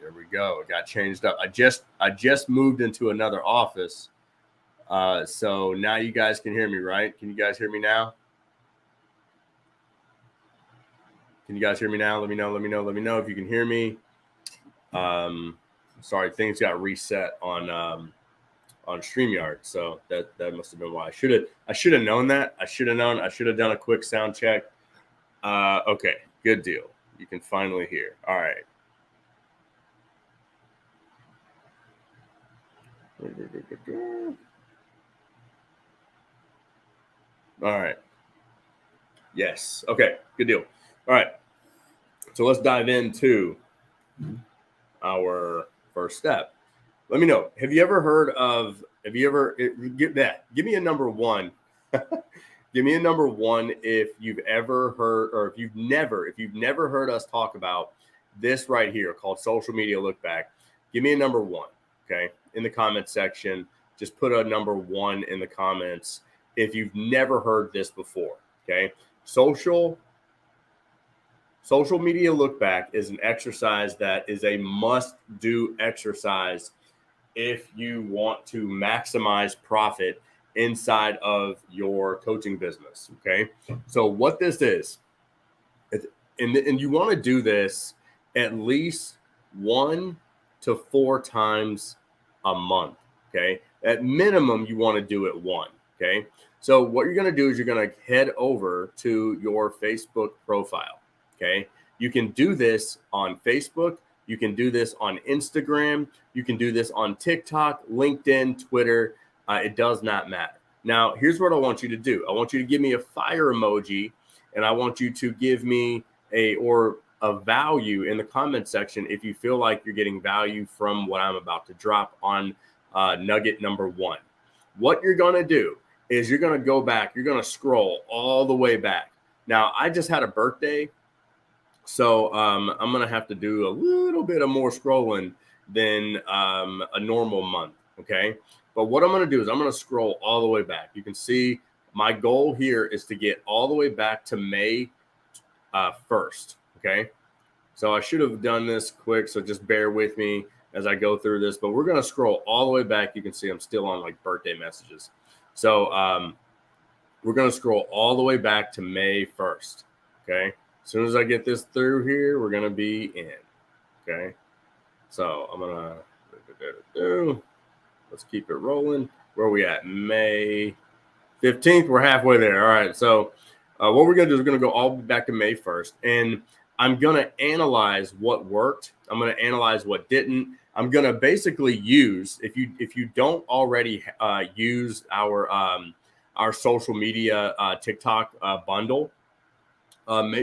There we go. It got changed up. I just moved into another office. So now you guys can hear me, right? Can you guys hear me now? Can you guys hear me now? Let me know if you can hear me. Sorry, things got reset on StreamYard, so that must have been why. I should have known that. I should have done a quick sound check. Okay, good deal. You can finally hear. All right. All right. Yes. Okay, good deal. All right. So let's dive into our first step. Let me know. Have you ever give me a number one. Give me a number one if you've ever heard, or if you've never heard us talk about this right here called social media look back. Give me a number one, okay? In the comments section, just put a number one in the comments if you've never heard this before, okay? Social media look back is an exercise that is a must-do exercise if you want to maximize profit inside of your coaching business. Okay. So what this is, and you want to do this at least 1 to 4 times a month. Okay. At minimum, you want to do it one. Okay. So what you're going to do is you're going to head over to your Facebook profile. Okay. You can do this on Facebook. You can do this on Instagram. You can do this on TikTok, LinkedIn, Twitter. It does not matter. Now, here's what I want you to do. I want you to give me a fire emoji, and I want you to give me a value in the comment section if you feel like you're getting value from what I'm about to drop on nugget number one. What you're going to do is you're going to go back. You're going to scroll all the way back. Now, I just had a birthday. So I'm going to have to do a little bit of more scrolling than a normal month, okay? But what I'm going to do is I'm going to scroll all the way back. You can see my goal here is to get all the way back to May 1st, okay? So I should have done this quick, so just bear with me as I go through this. But we're going to scroll all the way back. You can see I'm still on like birthday messages. So we're going to scroll all the way back to May 1st, okay? As soon as I get this through here, we're going to be in, okay? So I'm going to, let's keep it rolling. Where are we at? May 15th. We're halfway there. All right. So what we're going to do is we're going to go all back to May 1st. And I'm going to analyze what worked. I'm going to analyze what didn't. I'm going to basically use, if you don't already use our social media TikTok bundle,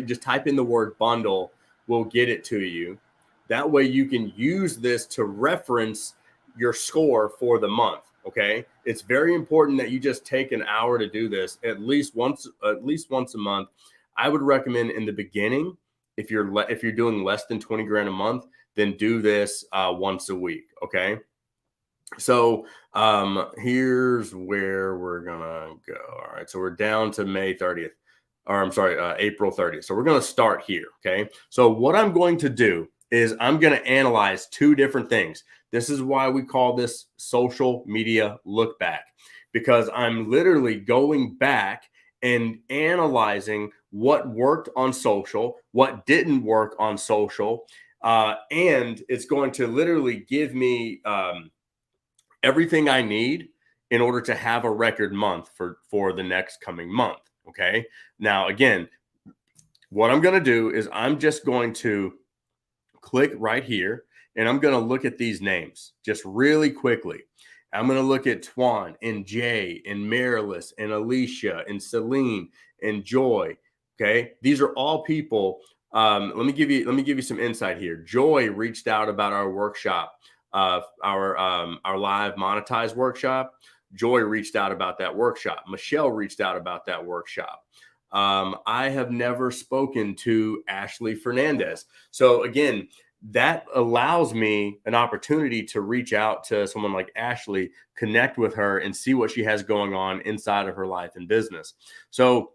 just type in the word bundle. We'll get it to you. That way you can use this to reference your score for the month. Okay. It's very important that you just take an hour to do this at least once a month. I would recommend in the beginning, if you're doing less than 20 grand a month, then do this once a week. Okay. So here's where we're gonna go. All right. So we're down to May 30th. Or I'm sorry, April 30th. So we're going to start here, okay? So what I'm going to do is I'm going to analyze 2 different things. This is why we call this social media look back, because I'm literally going back and analyzing what worked on social, what didn't work on social, and it's going to literally give me everything I need in order to have a record month for the next coming month. Okay. Now, again, what I'm going to do is I'm just going to click right here and I'm going to look at these names just really quickly. I'm going to look at Twan and Jay and Marilis and Alicia and Celine and Joy. Okay. These are all people. Let me give you some insight here. Joy reached out about our workshop, our live monetize workshop. Joy reached out about that workshop. Michelle reached out about that workshop. I have never spoken to Ashley Fernandez. So again, that allows me an opportunity to reach out to someone like Ashley, connect with her, and see what she has going on inside of her life and business. So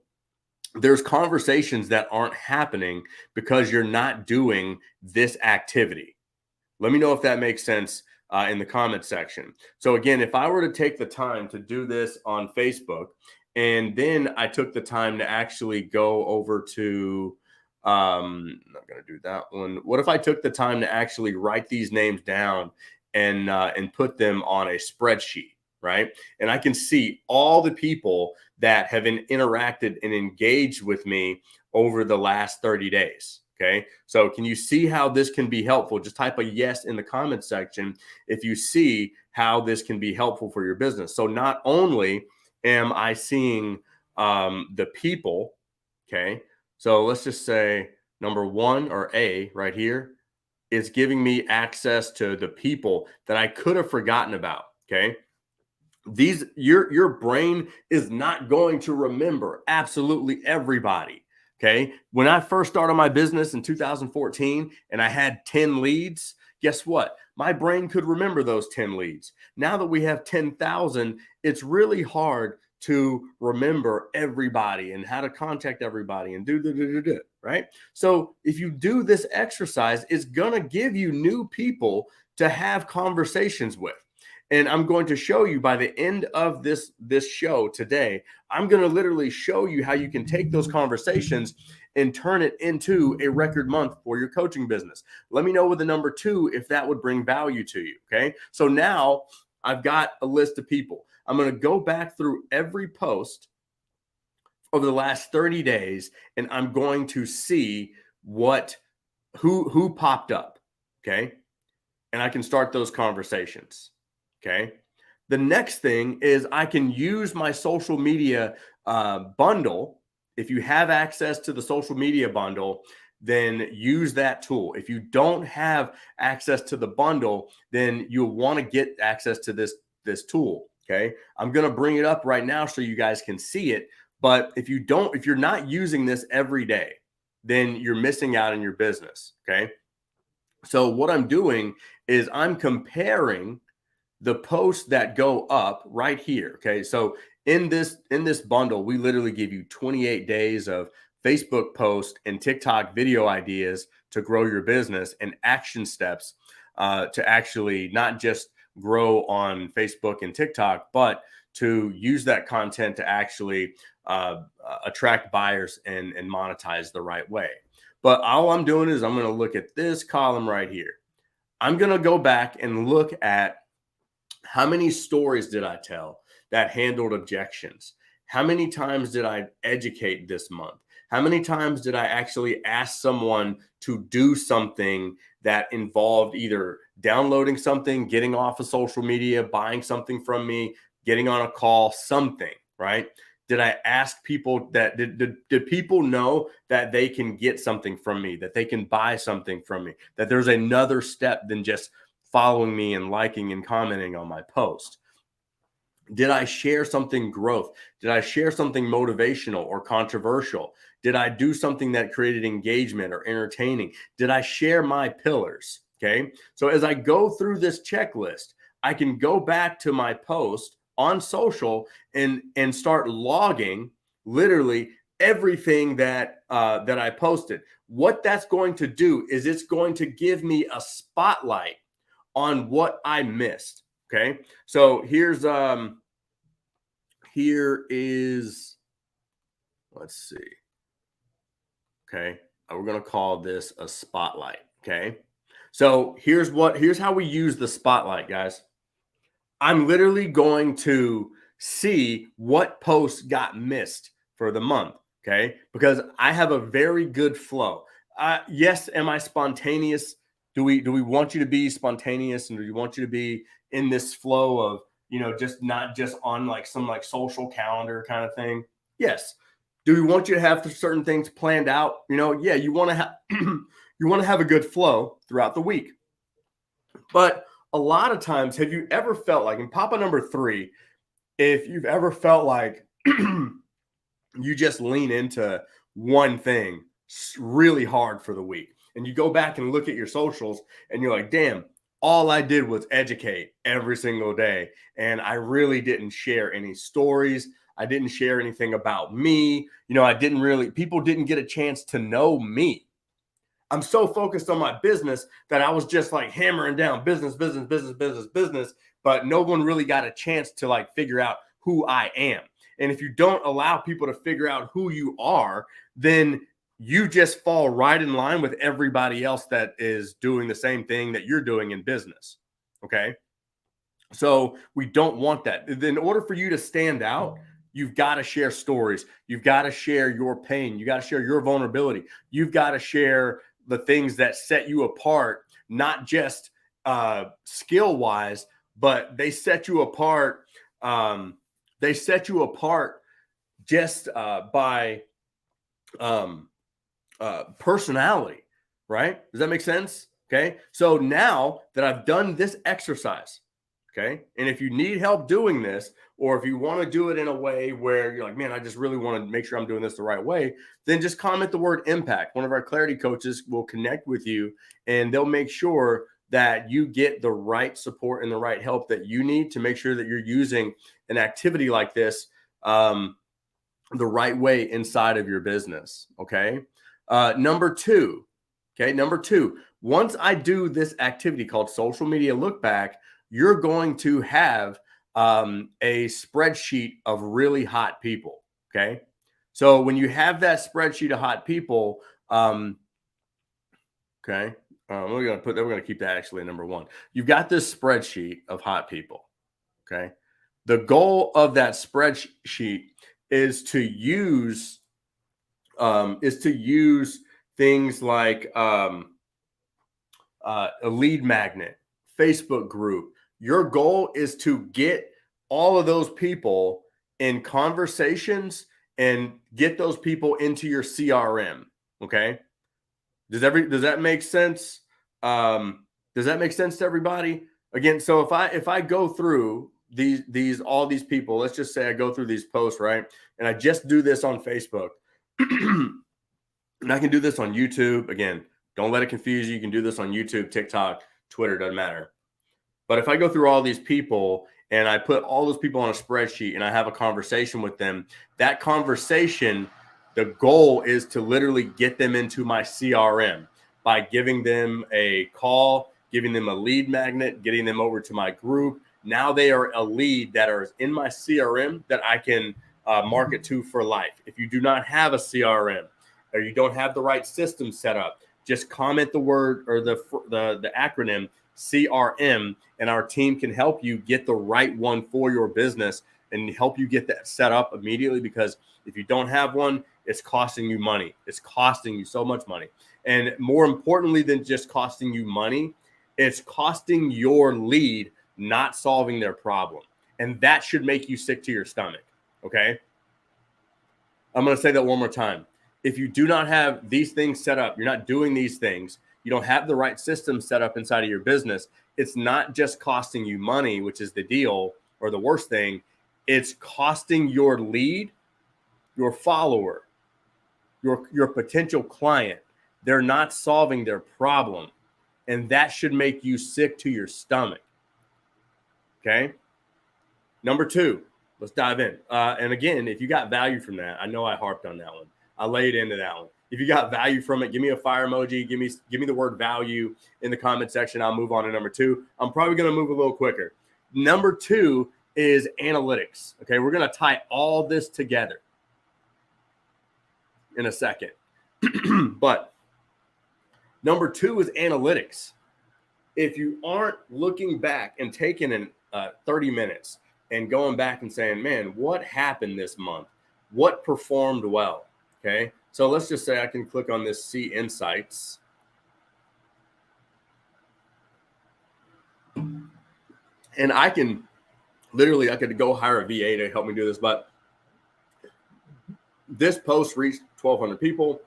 there's conversations that aren't happening because you're not doing this activity. Let me know if that makes sense in the comment section. So again, if I were to take the time to do this on Facebook, and then I took the time to actually go over to, I'm not going to do that one. What if I took the time to actually write these names down and put them on a spreadsheet, right? And I can see all the people that have interacted and engaged with me over the last 30 days. Okay. So can you see how this can be helpful? Just type a yes in the comment section if you see how this can be helpful for your business. So not only am I seeing the people, okay, so let's just say number one, or A right here, is giving me access to the people that I could have forgotten about. Okay. Your brain is not going to remember absolutely everybody. Okay. When I first started my business in 2014 and I had 10 leads, guess what? My brain could remember those 10 leads. Now that we have 10,000, it's really hard to remember everybody and how to contact everybody and do, right? So if you do this exercise, it's going to give you new people to have conversations with. And I'm going to show you by the end of this show today, I'm going to literally show you how you can take those conversations and turn it into a record month for your coaching business. Let me know with the number 2 if that would bring value to you. Okay. So now I've got a list of people. I'm going to go back through every post over the last 30 days, and I'm going to see who popped up. Okay. And I can start those conversations. Okay. The next thing is I can use my social media bundle. If you have access to the social media bundle, then use that tool. If you don't have access to the bundle, then you'll want to get access to this tool. Okay. I'm going to bring it up right now so you guys can see it. But if you're not using this every day, then you're missing out in your business. Okay. So what I'm doing is I'm comparing the posts that go up right here. Okay. So in this bundle, we literally give you 28 days of Facebook posts and TikTok video ideas to grow your business and action steps to actually not just grow on Facebook and TikTok, but to use that content to actually attract buyers and monetize the right way. But all I'm doing is I'm going to look at this column right here. I'm going to go back and look at how many stories did I tell that handled objections? How many times did I educate this month? How many times did I actually ask someone to do something that involved either downloading something, getting off of social media, buying something from me, getting on a call, something, right? Did I ask people that did people know that they can get something from me, that they can buy something from me, that there's another step than just following me and liking and commenting on my post? Did I share something growth? Did I share something motivational or controversial? Did I do something that created engagement or entertaining? Did I share my pillars? Okay. So as I go through this checklist, I can go back to my post on social and start logging literally everything that I posted. What that's going to do is it's going to give me a spotlight on what I missed. Okay. So here is, let's see. Okay. We're going to call this a spotlight. Okay. So here's how we use the spotlight, guys. I'm literally going to see what posts got missed for the month. Okay. Because I have a very good flow. Yes. Am I spontaneous? Do we want you to be spontaneous, and do we want you to be in this flow of, just not just on like some like social calendar kind of thing? Yes. Do we want you to have certain things planned out? Yeah, you want to have you want to have a good flow throughout the week. But a lot of times, have you ever felt like, and Papa number 3, if you've ever felt like you just lean into one thing really hard for the week, and you go back and look at your socials and you're like, damn, all I did was educate every single day. And I really didn't share any stories. I didn't share anything about me. People didn't get a chance to know me. I'm so focused on my business that I was just like hammering down business, business, business, business, business, but no one really got a chance to like figure out who I am. And if you don't allow people to figure out who you are, then you just fall right in line with everybody else that is doing the same thing that you're doing in business. Okay. So we don't want that. In order for you to stand out, you've got to share stories. You've got to share your pain. You got to share your vulnerability. You've got to share the things that set you apart, not just skill wise, but they set you apart. They set you apart just by personality, right? Does that make sense? Okay. So now that I've done this exercise, okay, and if you need help doing this, or if you want to do it in a way where you're like, man, I just really want to make sure I'm doing this the right way, then just comment the word impact. One of our clarity coaches will connect with you and they'll make sure that you get the right support and the right help that you need to make sure that you're using an activity like this the right way inside of your business. Okay. Number two, once I do this activity called social media look back, you're going to have a spreadsheet of really hot people. Okay. So when you have that spreadsheet of hot people, we're going to keep that actually at number one. You've got this spreadsheet of hot people. Okay. The goal of that spreadsheet is to use things like a lead magnet, Facebook group. Your goal is to get all of those people in conversations and get those people into your CRM. Okay. Does that make sense? Does that make sense to everybody? Again, so if I go through all these people, let's just say I go through these posts, right? And I just do this on Facebook. And I can do this on YouTube. Again, don't let it confuse you. You can do this on YouTube, TikTok, Twitter, doesn't matter. But if I go through all these people and I put all those people on a spreadsheet and I have a conversation with them, that conversation, the goal is to literally get them into my CRM by giving them a call, giving them a lead magnet, getting them over to my group. Now they are a lead that are in my CRM that I can market to for life. If you do not have a CRM or you don't have the right system set up, just comment the word or the acronym CRM, and our team can help you get the right one for your business and help you get that set up immediately. Because if you don't have one, it's costing you money. It's costing you so much money. And more importantly than just costing you money, it's costing your lead not solving their problem. And that should make you sick to your stomach. Okay. I'm going to say that one more time. If you do not have these things set up, you're not doing these things, you don't have the right system set up inside of your business, it's not just costing you money, which is the deal or the worst thing. It's costing your lead, your follower, your potential client. They're not solving their problem. And that should make you sick to your stomach. Okay. Number two, let's dive in. And again, if you got value from that, I know I harped on that one. I laid into that one. If you got value from it, give me a fire emoji. Give me the word value in the comment section. I'll move on to number two. I'm probably going to move a little quicker. Number two is analytics. Okay. We're going to tie all this together in a second. But number two is analytics. If you aren't looking back and taking 30 minutes and going back and saying, man, what happened this month? What performed well? Okay. So let's just say I can click on this See Insights. And I could go hire a VA to help me do this, but this post reached 1,200 people.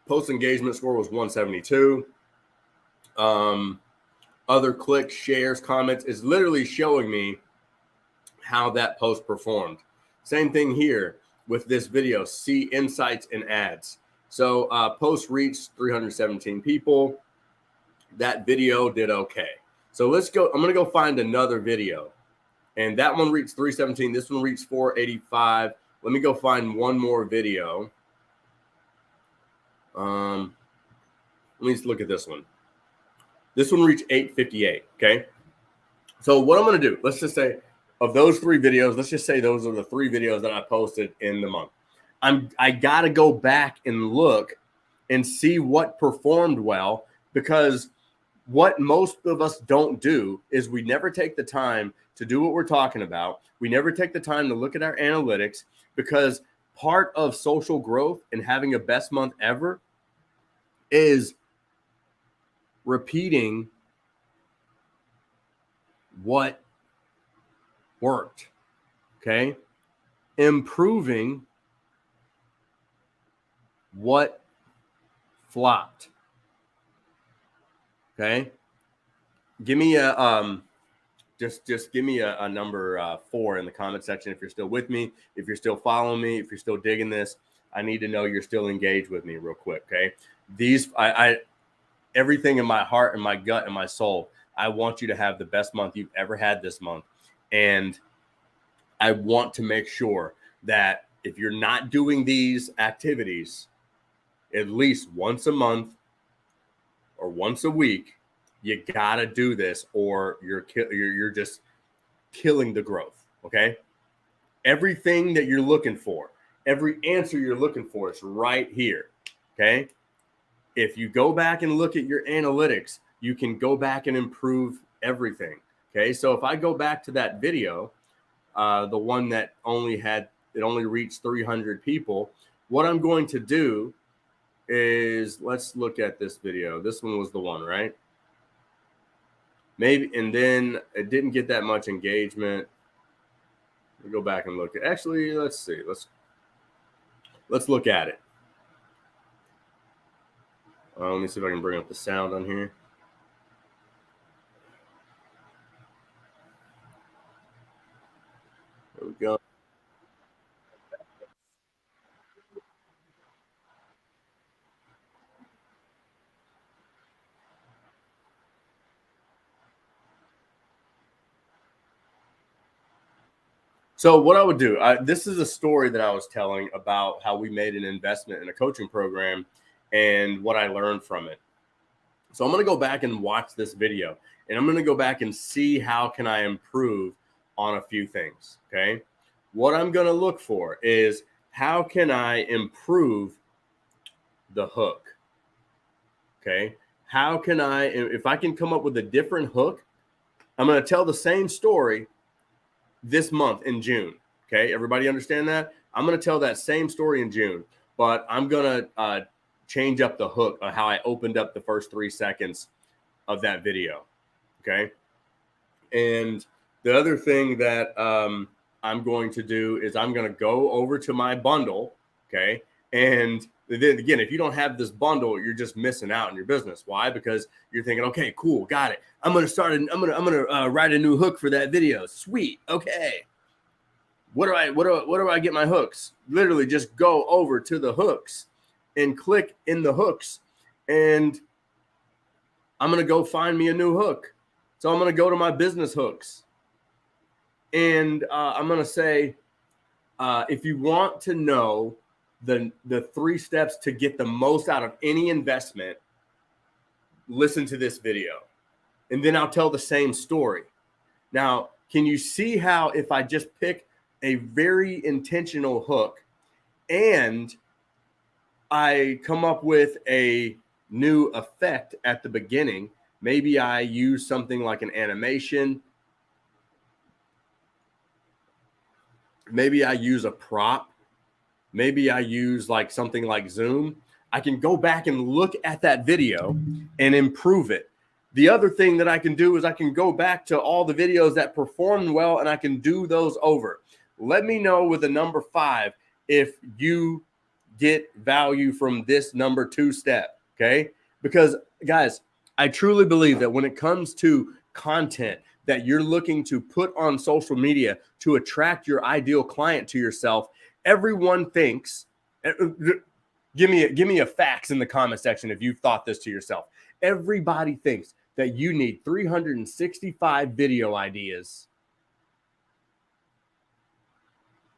Post engagement score was 172. Other clicks, shares, comments is literally showing me how that post performed. Same thing here with this video, See Insights and Ads. So post reached 317 people. That video did okay. So let's go. I'm going to go find another video. And that one reached 317. This one reached 485. Let me go find one more video. Let me just look at this one. This one reached 858. Okay. So what I'm going to do, let's just say of those 3 videos, let's just say those are the 3 videos that I posted in the month. I got to go back and look and see what performed well, because what most of us don't do is we never take the time to do what we're talking about. We never take the time to look at our analytics, because part of social growth and having a best month ever is repeating what worked, okay? Improving what flopped, okay? Give me a just give me a number 4 in the comment section if you're still with me, if you're still following me, if you're still digging this. I need to know you're still engaged with me real quick, okay? These I everything in my heart and my gut and my soul, I want you to have the best month you've ever had this month. And I want to make sure that if you're not doing these activities at least once a month or once a week, you got to do this, or you're just killing the growth, okay? Everything that you're looking for, every answer you're looking for is right here, okay? If you go back and look at your analytics, you can go back and improve everything. Okay. So if I go back to that video, the one that only reached 300 people, what I'm going to do is, let's look at this video. This one was the one, right? Maybe, and then it didn't get that much engagement. Let me go back and look at, actually, let's see. Let's look at it. Let me see if I can bring up the sound on here. There we go. So what I would do, this is a story that I was telling about how we made an investment in a coaching program and what I learned from it. So I'm going to go back and watch this video, and I'm going to go back and see how can I improve on a few things, okay? What I'm going to look for is, how can I improve the hook, okay? How can I, if I can come up with a different hook, I'm going to tell the same story this month in June. Okay. Everybody understand that? I'm going to tell that same story in June, but I'm going to change up the hook on how I opened up the first 3 seconds of that video. Okay. And the other thing that I'm going to do is I'm going to go over to my bundle. Okay. And then again, if you don't have this bundle, you're just missing out in your business. Why? Because you're thinking, okay, cool, got it. I'm going to write a new hook for that video. Sweet. Okay. What do I get my hooks? Literally just go over to the hooks and click in the hooks, and I'm going to go find me a new hook. So I'm going to go to my business hooks, and I'm going to say, if you want to know the 3 steps to get the most out of any investment, listen to this video, and then I'll tell the same story. Now, can you see how if I just pick a very intentional hook and I come up with a new effect at the beginning, maybe I use something like an animation, maybe I use a prop, maybe I use like something like Zoom, I can go back and look at that video and improve it. The other thing that I can do is I can go back to all the videos that performed well, and I can do those over. Let me know with a number 5 if you get value from this number 2 step, okay? Because, guys, I truly believe that when it comes to content that you're looking to put on social media to attract your ideal client to yourself, everyone thinks, give me a facts in the comment section if you've thought this to yourself. Everybody thinks that you need 365 video ideas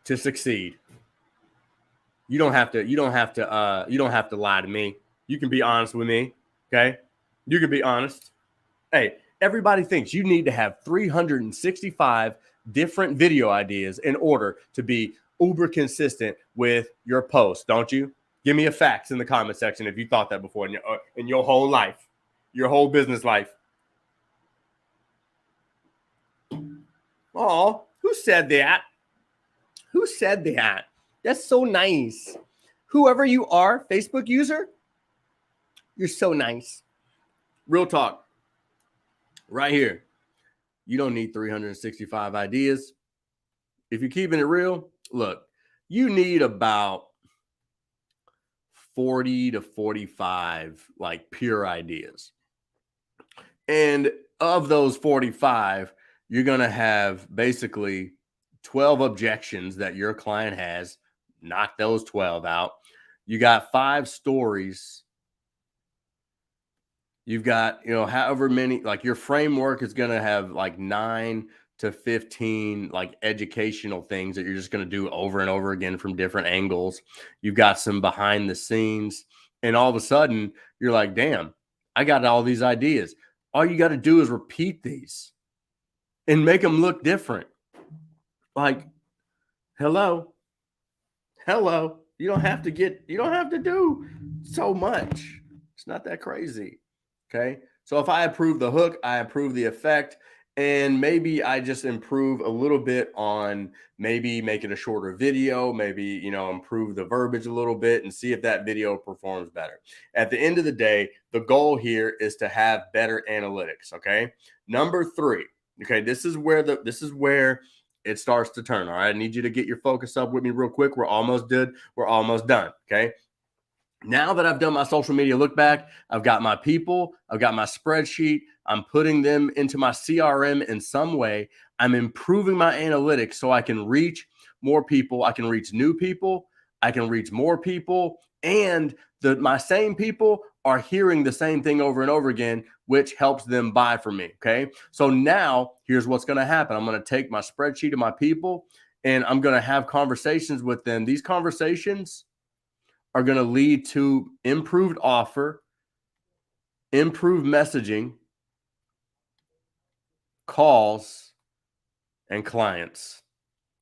to succeed. You don't have to lie to me. You can be honest with me. Okay. You can be honest. Hey, everybody thinks you need to have 365 different video ideas in order to be uber consistent with your posts, don't you? Give me a facts in the comment section if you thought that before in your whole life, your whole business life. Oh, who said that? Who said that? That's so nice. Whoever you are, Facebook user, you're so nice. Real talk. Right here. You don't need 365 ideas. If you're keeping it real, look, you need about 40 to 45 like pure ideas. And of those 45, you're going to have basically 12 objections that your client has. Knock those 12 out. You got 5 stories. You've got, however many, like your framework is going to have like 9 to 15 like educational things that you're just going to do over and over again from different angles. You've got some behind the scenes, and all of a sudden you're like, damn, I got all these ideas. All you got to do is repeat these and make them look different. Like, hello. You don't have to do so much. It's not that crazy. Okay. So if I approve the hook, I approve the effect, and maybe I just improve a little bit on maybe make it a shorter video, maybe, improve the verbiage a little bit and see if that video performs better. At the end of the day, the goal here is to have better analytics. Okay. Number 3. Okay. This is where it starts to turn. All right. I need you to get your focus up with me real quick. We're almost done. Okay. Now that I've done my social media look back, I've got my people, I've got my spreadsheet, I'm putting them into my CRM in some way. I'm improving my analytics so I can reach more people. I can reach new people. I can reach more people. And my same people are hearing the same thing over and over again, which helps them buy from me. Okay. So now here's what's going to happen. I'm going to take my spreadsheet of my people and I'm going to have conversations with them. These conversations are going to lead to improved offer, improved messaging, calls, and clients.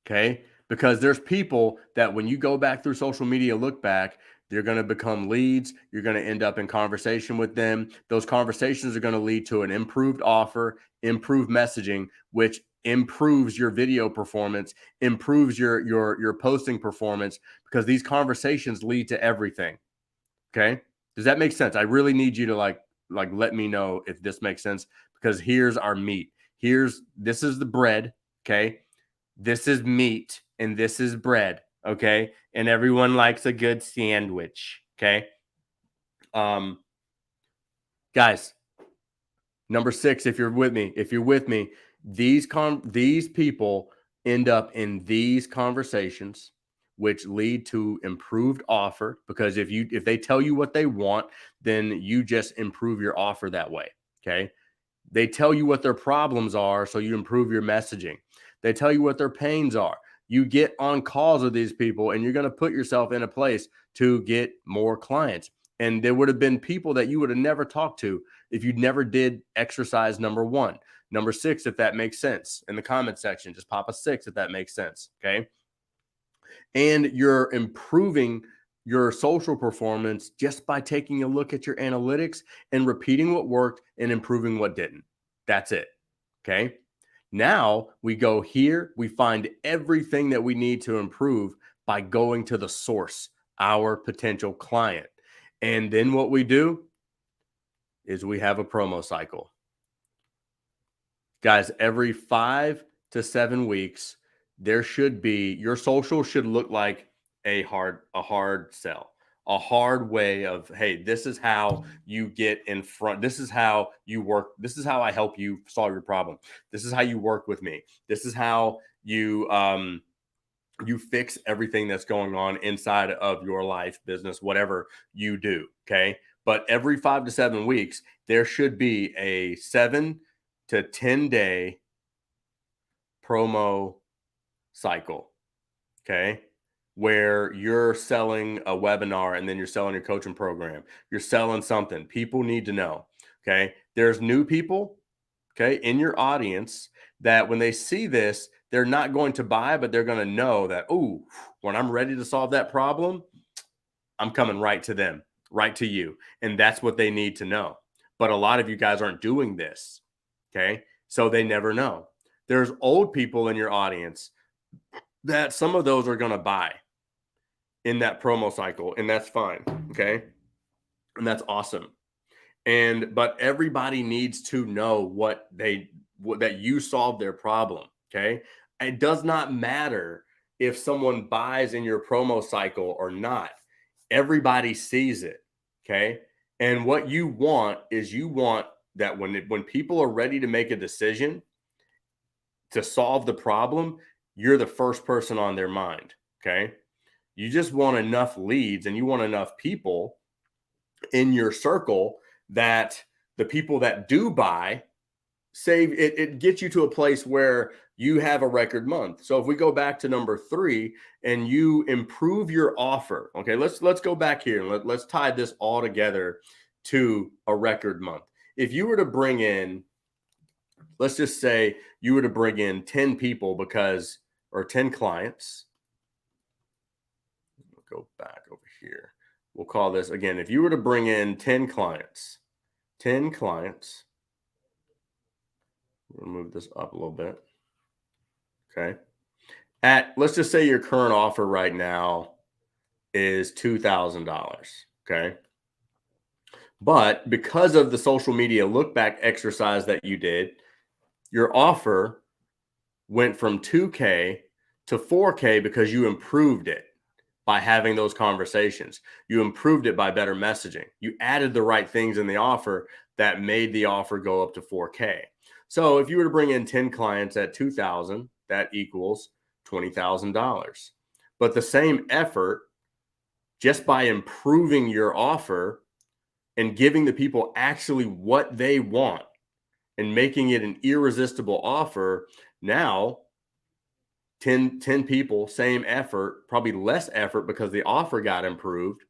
Okay. Because there's people that when you go back through social media, look back, they're going to become leads. You're going to end up in conversation with them. Those conversations are going to lead to an improved offer, improved messaging, which improves your video performance, improves your posting performance, because these conversations lead to everything. Okay. Does that make sense? I really need you to like let me know if this makes sense, because here's our meat. This is the bread. Okay. This is meat and this is bread. Okay. And everyone likes a good sandwich. Okay. Guys, number 6, if you're with me, these people end up in these conversations, which lead to improved offer, because if they tell you what they want, then you just improve your offer that way. Okay. They tell you what their problems are, so you improve your messaging. They tell you what their pains are. You get on calls with these people, and you're going to put yourself in a place to get more clients. And there would have been people that you would have never talked to if you never did exercise number 1. Number 6, if that makes sense, in the comment section, just pop a 6 if that makes sense. Okay. And you're improving your social performance just by taking a look at your analytics and repeating what worked and improving what didn't. That's it. Okay. Now we go here, we find everything that we need to improve by going to the source, our potential client. And then what we do is we have a promo cycle. Guys, every 5 to 7 weeks, your social should look like a hard sell, a hard way of, hey, this is how you get in front. This is how you work. This is how I help you solve your problem. This is how you work with me. This is how you fix everything that's going on inside of your life, business, whatever you do. Okay. But every 5 to 7 weeks, there should be a 7 to 10 day promo cycle. Okay. where you're selling a webinar and then you're selling your coaching program. You're selling something. People need to know. Okay. There's new people, okay, in your audience that when they see this, they're not going to buy, but they're going to know that, oh, when I'm ready to solve that problem, I'm coming right to them, right to you. And that's what they need to know. But a lot of you guys aren't doing this. Okay. So they never know. There's old people in your audience that some of those are going to buy in that promo cycle, and that's fine. Okay. And that's awesome. But everybody needs to know that you solved their problem. Okay. It does not matter if someone buys in your promo cycle or not. Everybody sees it. Okay. And what you want is that when people are ready to make a decision to solve the problem, you're the first person on their mind. Okay. You just want enough leads and you want enough people in your circle that the people that do buy save it. It gets you to a place where you have a record month. So if we go back to number 3 and you improve your offer, okay, let's go back here and let's tie this all together to a record month. If you were to bring in, let's just say you were to bring in 10 people or 10 clients. We'll go back over here. We'll call this again. If you were to bring in 10 clients, we'll move this up a little bit. Okay. Let's just say your current offer right now is $2,000. Okay. But because of the social media look back exercise that you did, your offer went from 2K to 4K because you improved it by having those conversations. You improved it by better messaging. You added the right things in the offer that made the offer go up to 4K. So if you were to bring in 10 clients at $2,000, that equals $20,000. But the same effort, just by improving your offer and giving the people actually what they want and making it an irresistible offer, now 10 people, same effort, probably less effort because the offer got improved.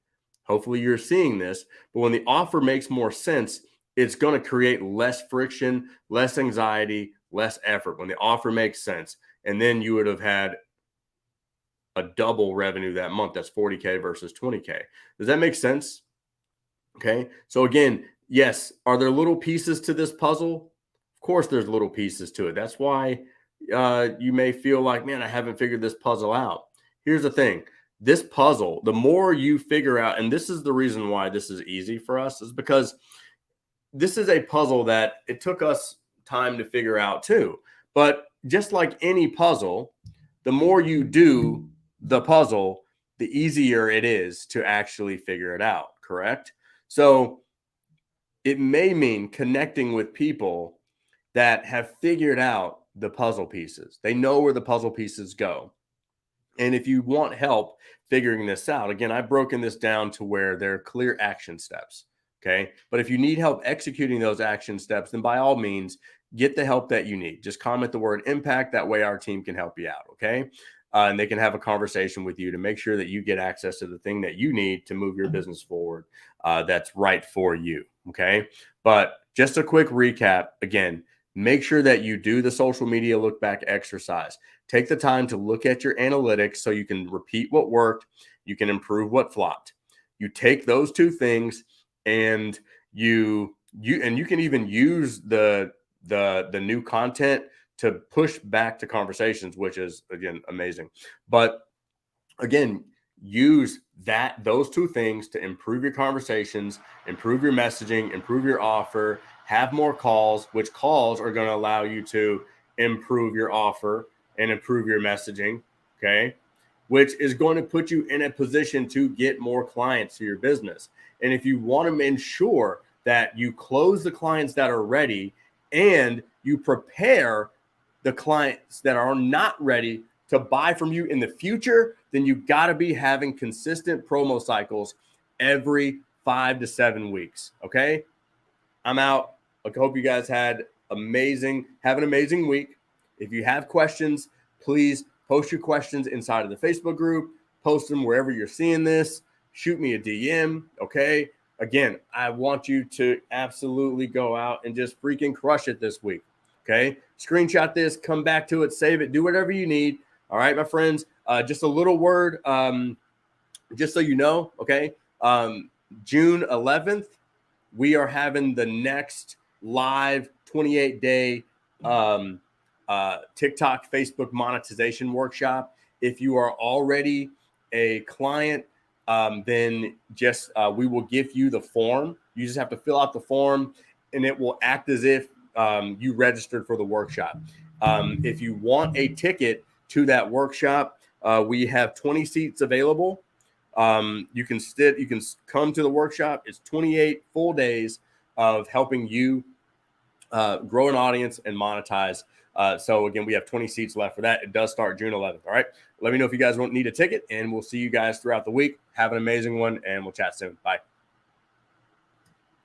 Hopefully you're seeing this. But when the offer makes more sense, it's going to create less friction, less anxiety, less effort when the offer makes sense. And then you would have had a double revenue that month. That's 40K versus 20K. Does that make sense? Okay. So again, yes. Are there little pieces to this puzzle? Of course there's little pieces to it. That's why you may feel like, man, I haven't figured this puzzle out. Here's the thing. This puzzle, the more you figure out, and this is the reason why this is easy for us, is because this is a puzzle that it took us time to figure out too. But just like any puzzle, the more you do the puzzle, the easier it is to actually figure it out, correct? So it may mean connecting with people that have figured out the puzzle pieces. They know where the puzzle pieces go. And if you want help figuring this out, again, I've broken this down to where there are clear action steps. Okay. But if you need help executing those action steps, then by all means, get the help that you need. Just comment the word impact. That way our team can help you out. Okay. And they can have a conversation with you to make sure that you get access to the thing that you need to move your business forward. That's right for you. Okay. But just a quick recap again. Make sure that you do the social media look back exercise. Take the time to look at your analytics so you can repeat what worked. You can improve what flopped. You take those two things and you can even use the new content to push back to conversations, which is again amazing. But again, use those two things to improve your conversations, improve your messaging, improve your offer, have more calls, which calls are going to allow you to improve your offer and improve your messaging. Okay. Which is going to put you in a position to get more clients to your business. And if you want to ensure that you close the clients that are ready and you prepare the clients that are not ready to buy from you in the future, then you got to be having consistent promo cycles every 5 to 7 weeks. Okay. I'm out. I hope you guys have an amazing week. If you have questions, please post your questions inside of the Facebook group. post them wherever you're seeing this. Shoot me a DM, okay? Again, I want you to absolutely go out and just freaking crush it this week, okay? Screenshot this, come back to it, save it, do whatever you need. All right, my friends, just a little word, just so you know, okay? June 11th, we are having the next live 28-day TikTok, Facebook monetization workshop. If you are already a client, then just we will give you the form. You just have to fill out the form, and it will act as if you registered for the workshop. If you want a ticket to that workshop, we have 20 seats available. You can come to the workshop. It's 28 full days of helping you grow an audience and monetize. So again, we have 20 seats left for that. It does start June 11th. All right. Let me know if you guys need a ticket, and we'll see you guys throughout the week. Have an amazing one, and we'll chat soon. Bye.